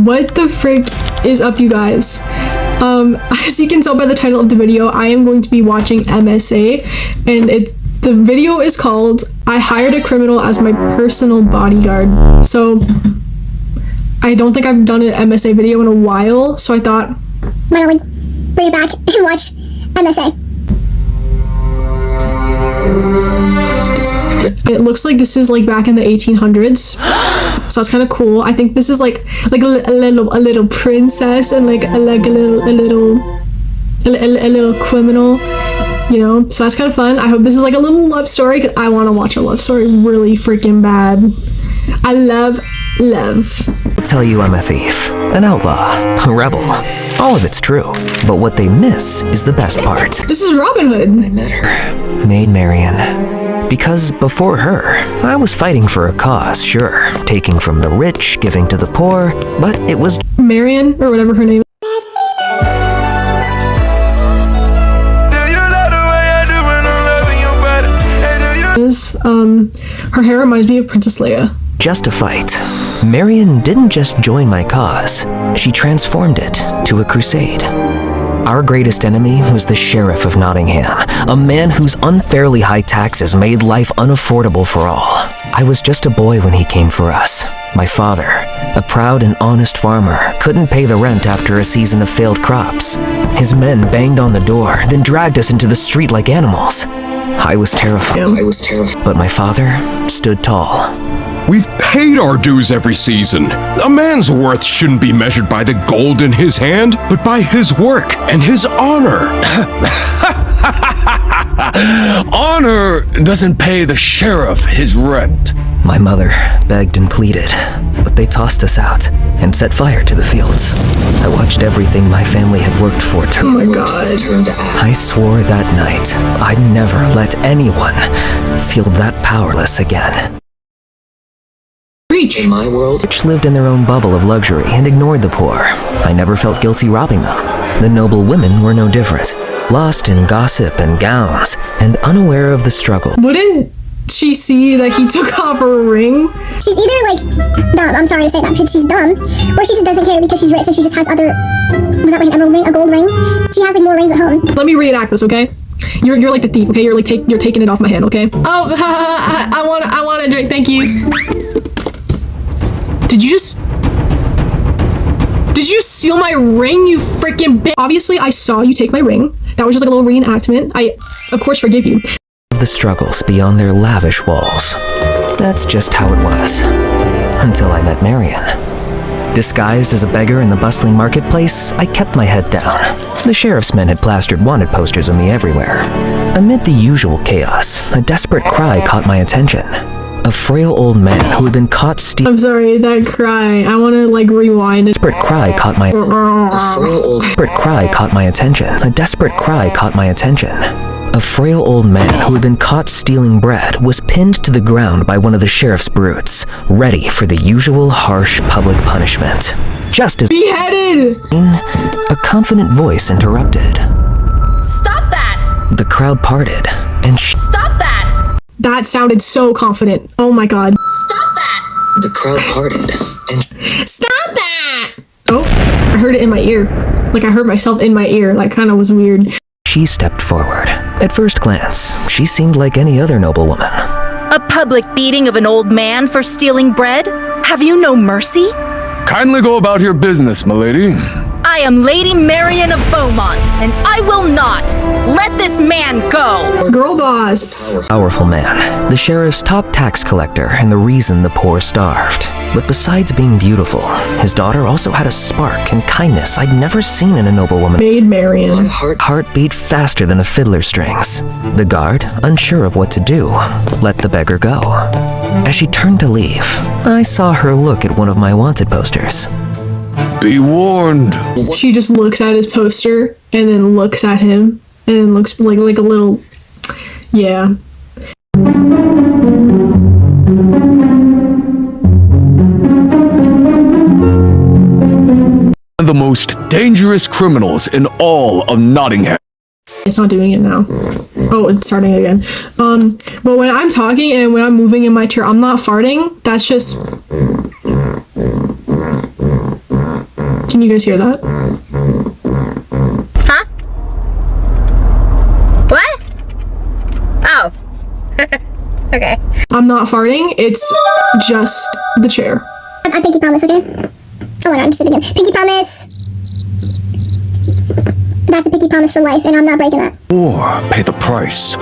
What the frick is up, you guys? As you can tell by the title of the video, I am going to be watching MSA, and the video is called I Hired a Criminal as My Personal Bodyguard. So I don't think I've done an MSA video in a while, so I thought why don't we bring it back and watch MSA. It looks like this is like back in the 1800s, so it's kind of cool. I think this is like a little princess and like a little criminal, you know. So that's kind of fun. I hope this is like a little love story, 'cause I want to watch a love story really freaking bad. I love love. I'll tell you I'm a thief, an outlaw, a rebel. All of it's true, but what they miss is the best part. This is Robin Hood. I met her, Maid Marian. Because before her, I was fighting for a cause, sure, taking from the rich, giving to the poor, but it was Marian, or whatever her name is. Her hair reminds me of Princess Leia. Just a fight. Marian didn't just join my cause, she transformed it to a crusade. Our greatest enemy was the Sheriff of Nottingham, a man whose unfairly high taxes made life unaffordable for all. I was just a boy when he came for us. My father, a proud and honest farmer, couldn't pay the rent after a season of failed crops. His men banged on the door, then dragged us into the street like animals. I was terrified. But my father stood tall. We've paid our dues every season. A man's worth shouldn't be measured by the gold in his hand, but by his work and his honor. Honor doesn't pay the sheriff his rent. My mother begged and pleaded, but they tossed us out and set fire to the fields. I watched everything my family had worked for turn. Oh my god. I swore that night I'd never let anyone feel that powerless again. Reach. In my world, rich lived in their own bubble of luxury and ignored the poor. I never felt guilty robbing them. The noble women were no different, lost in gossip and gowns, and unaware of the struggle. Wouldn't she see that he took off her ring? She's either like dumb, I'm sorry to say that, but she's dumb, or she just doesn't care because she's rich and she just has other, was that like an emerald ring, a gold ring? She has like more rings at home. Let me reenact this, okay? You're like the thief, okay? You're like you're taking it off my hand, okay? Oh, I want a drink, thank you. Did you steal my ring, you freaking bitch? Obviously, I saw you take my ring. That was just like a little reenactment. I, of course, forgive you. The struggles beyond their lavish walls. That's just how it was. Until I met Marian. Disguised as a beggar in the bustling marketplace, I kept my head down. The sheriff's men had plastered wanted posters of me everywhere. Amid the usual chaos, a desperate cry caught my attention. A frail old man who had been caught stealing. I'm sorry, that cry. I want to like rewind. A desperate cry caught my attention. A desperate cry caught my attention. A frail old man who had been caught stealing bread was pinned to the ground by one of the sheriff's brutes, ready for the usual harsh public punishment. Just as beheaded! A confident voice interrupted. Stop that! The crowd parted, and Stop that! That sounded so confident. Oh my god. Stop that! The crowd parted, and Stop that! Oh, I heard it in my ear. Like I heard myself in my ear. That kind of was weird. She stepped forward. At first glance, she seemed like any other noblewoman. A public beating of an old man for stealing bread? Have you no mercy? Kindly go about your business, milady. I am Lady Marian of Beaumont, and I will not let this man go! Girl boss. Powerful man, the sheriff's top tax collector and the reason the poor starved. But besides being beautiful, his daughter also had a spark and kindness I'd never seen in a noblewoman. Maid Marian. My heart beat faster than a fiddler's strings. The guard, unsure of what to do, let the beggar go. As she turned to leave, I saw her look at one of my wanted posters. Be warned. She just looks at his poster and then looks at him and then looks like a little, yeah. The most dangerous criminals in all of Nottingham. It's not doing it now. Oh, it's starting again. But when I'm talking and when I'm moving in my chair, I'm not farting. That's just Can you guys hear that? Huh? What? Oh. Okay. I'm not farting. It's just the chair. I pinky promise, okay? Oh my god, I'm just sitting again. Pinky promise. That's a pinky promise for life, and I'm not breaking that. Or pay the price.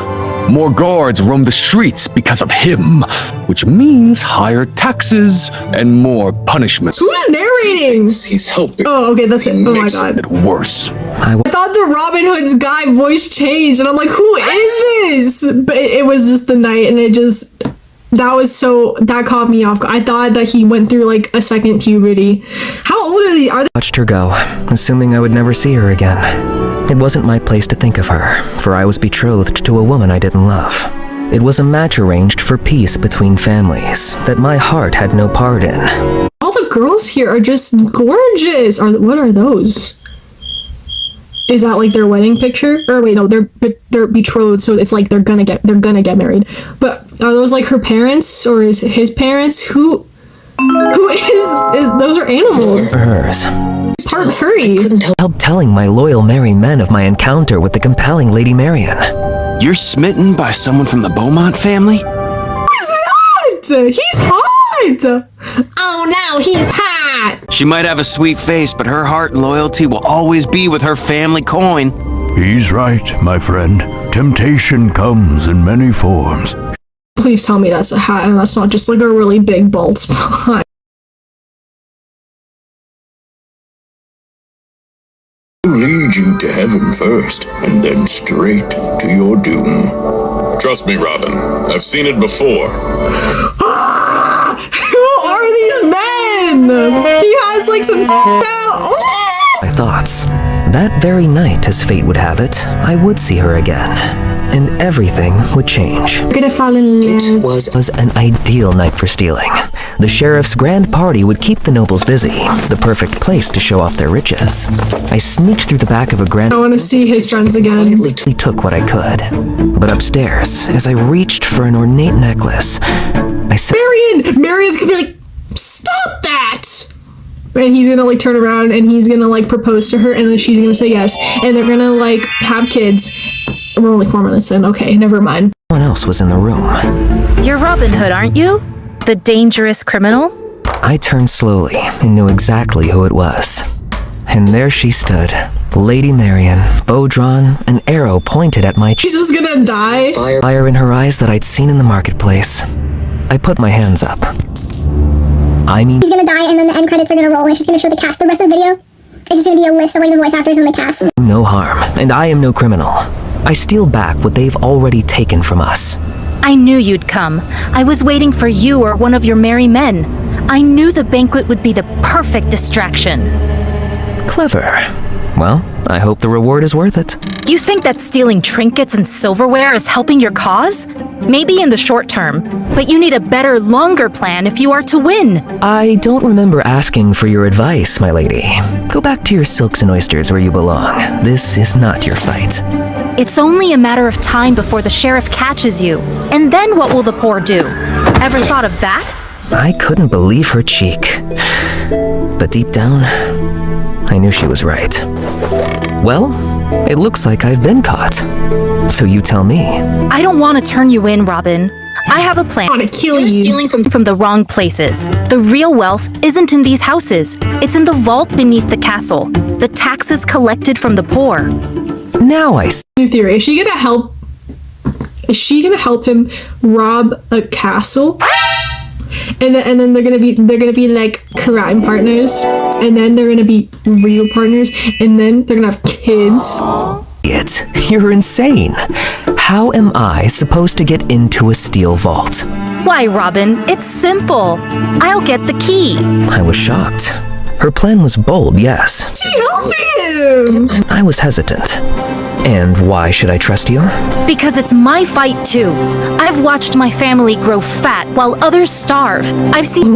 More guards roam the streets because of him, which means higher taxes and more punishment. Who's narrating? He's helping. Oh, okay, that's it. Oh my god. It worse. I thought the Robin Hood's guy voice changed, and I'm like, who is this? But it was just the night, and it just, that caught me off. I thought that he went through like a second puberty. How old are they? Watched her go, assuming I would never see her again. It wasn't my place to think of her, for I was betrothed to a woman I didn't love. It was a match arranged for peace between families that my heart had no part in. All the girls here are just gorgeous. What are those? Is that like their wedding picture? Or wait, no, they're betrothed, so it's like they're gonna get married. But are those like her parents or is his parents? Who is those are animals. Hers. Part furry. Help telling my loyal merry men of my encounter with the compelling Lady Marian. You're smitten by someone from the Beaumont family? He's hot! He's hot! Oh no, he's hot! She might have a sweet face, but her heart and loyalty will always be with her family coin. He's right, my friend. Temptation comes in many forms. Please tell me that's a hat and that's not just like a really big bald spot. Lead you to heaven first, and then straight to your doom. Trust me, Robin. I've seen it before. Who are these men? He has like some My thoughts. That very night, as fate would have it, I would see her again. And everything would change. We're gonna fall in love. It was an ideal night for stealing. The sheriff's grand party would keep the nobles busy, the perfect place to show off their riches. I sneaked through the back of a grand... I want to see his friends again. He took what I could. But upstairs, as I reached for an ornate necklace, I said... Marion's gonna be like, stop that! And he's gonna like turn around and he's gonna like propose to her and then she's gonna say yes. And they're gonna like have kids. We're only 4 minutes in. Okay, never mind. Someone else was in the room. You're Robin Hood, aren't you? The dangerous criminal? I turned slowly and knew exactly who it was. And there she stood, Lady Marian, bow drawn, an arrow pointed at my She's just gonna die. Fire in her eyes that I'd seen in the marketplace. I put my hands up. He's gonna die and then the end credits are gonna roll and it's just gonna show the cast. The rest of the video, it's just gonna be a list of like the voice actors and the cast. No harm, and I am no criminal. I steal back what they've already taken from us. I knew you'd come. I was waiting for you or one of your merry men. I knew the banquet would be the perfect distraction. Clever. Well, I hope the reward is worth it. You think that stealing trinkets and silverware is helping your cause? Maybe in the short term, but you need a better, longer plan if you are to win. I don't remember asking for your advice, my lady. Go back to your silks and oysters where you belong. This is not your fight. It's only a matter of time before the sheriff catches you. And then what will the poor do? Ever thought of that? I couldn't believe her cheek. But deep down, I knew she was right. Well, it looks like I've been caught. So you tell me. I don't want to turn you in, Robin. I have a plan. I want to kill you. You're stealing from the wrong places. The real wealth isn't in these houses. It's in the vault beneath the castle. The taxes collected from the poor. Now I see. New theory. Is she gonna help him rob a castle? And then they're gonna be like crime partners, and then they're gonna be real partners, and then they're gonna have kids. You're insane. How am I supposed to get into a steel vault? Why, Robin? It's simple. I'll get the key. I was shocked. Her plan was bold, yes. She helped him! I was hesitant. And why should I trust you? Because it's my fight too. I've watched my family grow fat while others starve. I've seen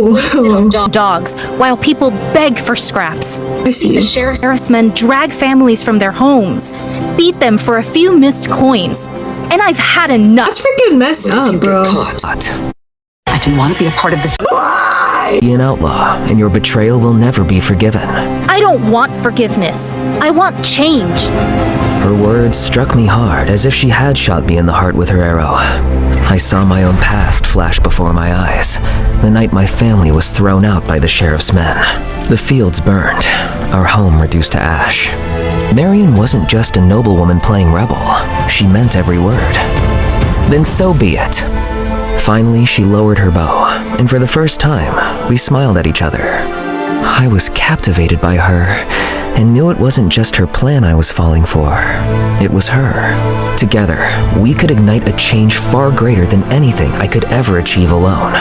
dogs while people beg for scraps. I see. The sheriff's men drag families from their homes, beat them for a few missed coins. And I've had enough. That's freaking messed up, bro. I didn't want to be a part of this. Be an outlaw, and your betrayal will never be forgiven. I don't want forgiveness. I want change. Her words struck me hard, as if she had shot me in the heart with her arrow. I saw my own past flash before my eyes, the night my family was thrown out by the sheriff's men. The fields burned, our home reduced to ash. Marion wasn't just a noblewoman playing rebel. She meant every word. Then so be it. Finally, she lowered her bow, and for the first time, we smiled at each other. I was captivated by her, and knew it wasn't just her plan I was falling for. It was her. Together, we could ignite a change far greater than anything I could ever achieve alone.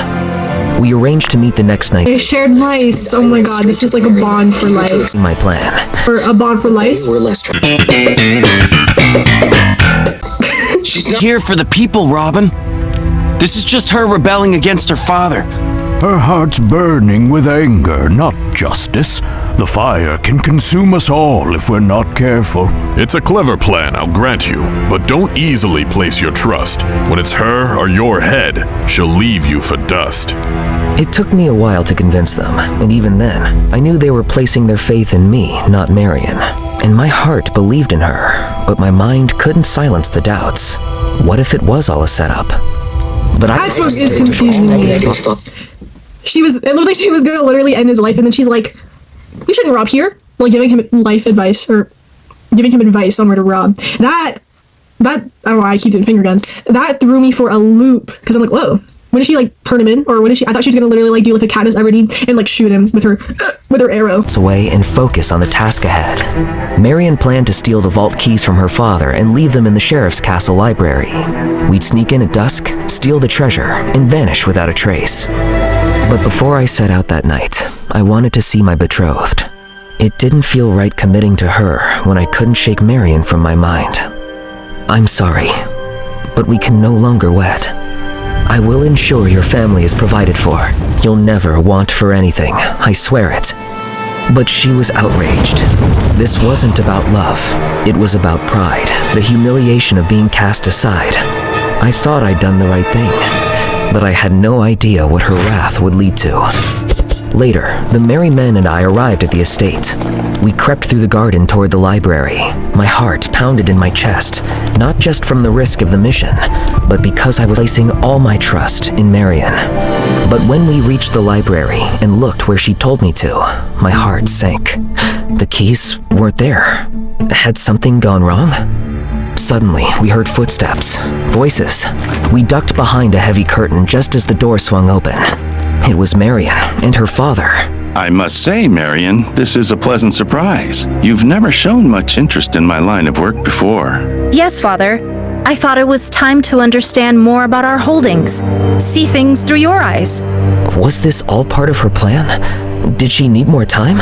We arranged to meet the next night. They shared mice. Oh my god, this is like a bond for life. My plan. Or a bond for lice. She's not here for the people, Robin. This is just her rebelling against her father. Her heart's burning with anger, not justice. The fire can consume us all if we're not careful. It's a clever plan, I'll grant you, but don't easily place your trust. When it's her or your head, she'll leave you for dust. It took me a while to convince them, and even then, I knew they were placing their faith in me, not Marion. And my heart believed in her, but my mind couldn't silence the doubts. What if it was all a setup? But That's what is confusing me. It looked like she was gonna literally end his life, and then she's like, we shouldn't rob here. Like, giving him life advice, or giving him advice on where to rob. That, I don't know why I keep doing finger guns. That threw me for a loop, because I'm like, whoa. When did she, like, turn him in? Or when did she, I thought she was gonna literally, like, do, like, a Katniss Everdeen and, like, shoot him with her arrow. Away and focus on the task ahead. Marion planned to steal the vault keys from her father and leave them in the sheriff's castle library. We'd sneak in at dusk, steal the treasure, and vanish without a trace. But before I set out that night, I wanted to see my betrothed. It didn't feel right committing to her when I couldn't shake Marion from my mind. I'm sorry, but we can no longer wed. I will ensure your family is provided for. You'll never want for anything, I swear it. But she was outraged. This wasn't about love. It was about pride, the humiliation of being cast aside. I thought I'd done the right thing, but I had no idea what her wrath would lead to. Later, the merry men and I arrived at the estate. We crept through the garden toward the library. My heart pounded in my chest, not just from the risk of the mission, but because I was placing all my trust in Marion. But when we reached the library and looked where she told me to, my heart sank. The keys weren't there. Had something gone wrong? Suddenly, we heard footsteps, voices. We ducked behind a heavy curtain just as the door swung open. It was Marion and her father. I must say, Marion, this is a pleasant surprise. You've never shown much interest in my line of work before. Yes, Father. I thought it was time to understand more about our holdings. See things through your eyes. Was this all part of her plan? Did she need more time?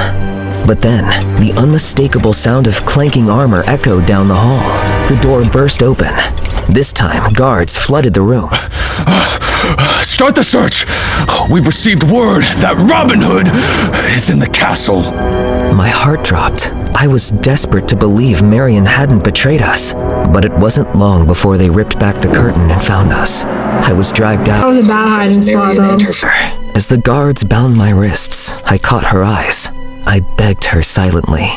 But then, the unmistakable sound of clanking armor echoed down the hall. The door burst open. This time, guards flooded the room. Start the search! We've received word that Robin Hood is in the castle. My heart dropped. I was desperate to believe Marion hadn't betrayed us. But it wasn't long before they ripped back the curtain and found us. I was dragged out. That was a bad hiding spot, though. As the guards bound my wrists, I caught her eyes. I begged her silently.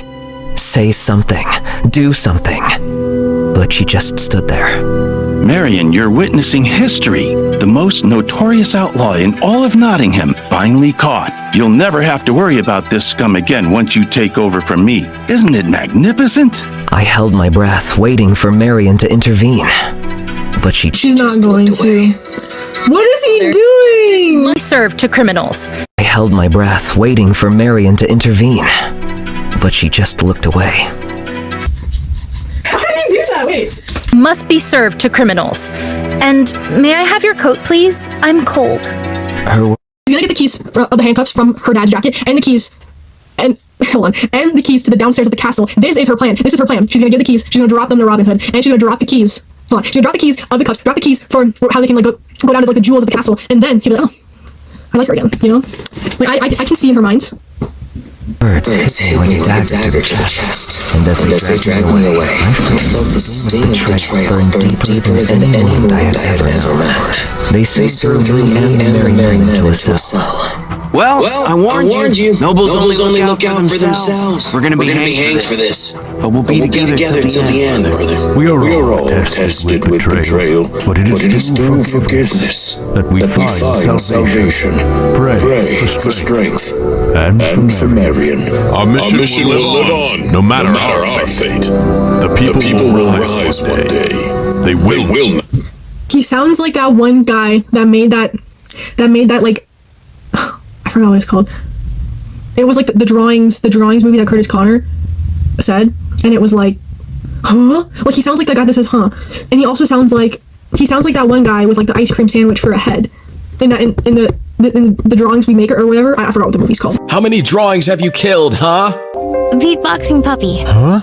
Say something. Do something. But she just stood there. Marion, you're witnessing history. The most notorious outlaw in all of Nottingham, finally caught. You'll never have to worry about this scum again once you take over from me. Isn't it magnificent? I held my breath, waiting for Marion to intervene. But she's not going to. What is he doing? Served to criminals. I held my breath, waiting for Marion to intervene. But she just looked away. How did he do that? Wait. Must be served to criminals. And may I have your coat, please? I'm cold. He's gonna get the keys of the handcuffs from her dad's jacket, and the keys, and hold on, and the keys to the downstairs of the castle. This is her plan. This is her plan. She's gonna get the keys. She's gonna drop them to Robin Hood, and she's gonna drop the keys. Hold on. She's gonna drop the keys of the cuffs. Drop the keys for how they can like go down to like the jewels of the castle, and then he'll be like, oh, I like her again. You know, like I can see in her mind. Birds hit me like a dagger to the chest, and as they dragged me away, I felt the sting of betrayal burn deeper than any wound I had ever known. They searched through me and the merry men to a cell. Well, I warned you. Nobles only look out for themselves. We're gonna be hanged for this. But we'll be together till the end, brother. We are all tested with betrayal, but it is through forgiveness that we find salvation. Pray for strength and for Marion. Our mission will live on, no matter our fate. The people will rise one day. They will. He sounds like that one guy that made that like I forgot what it's called. It was like the drawings movie that Curtis Connor said, and it was like, huh? Like he sounds like that guy that says huh, and he also sounds like that one guy with like the ice cream sandwich for a head in the drawings we make or whatever. I forgot what the movie's called. How many drawings have you killed, huh? Beatboxing puppy. Huh?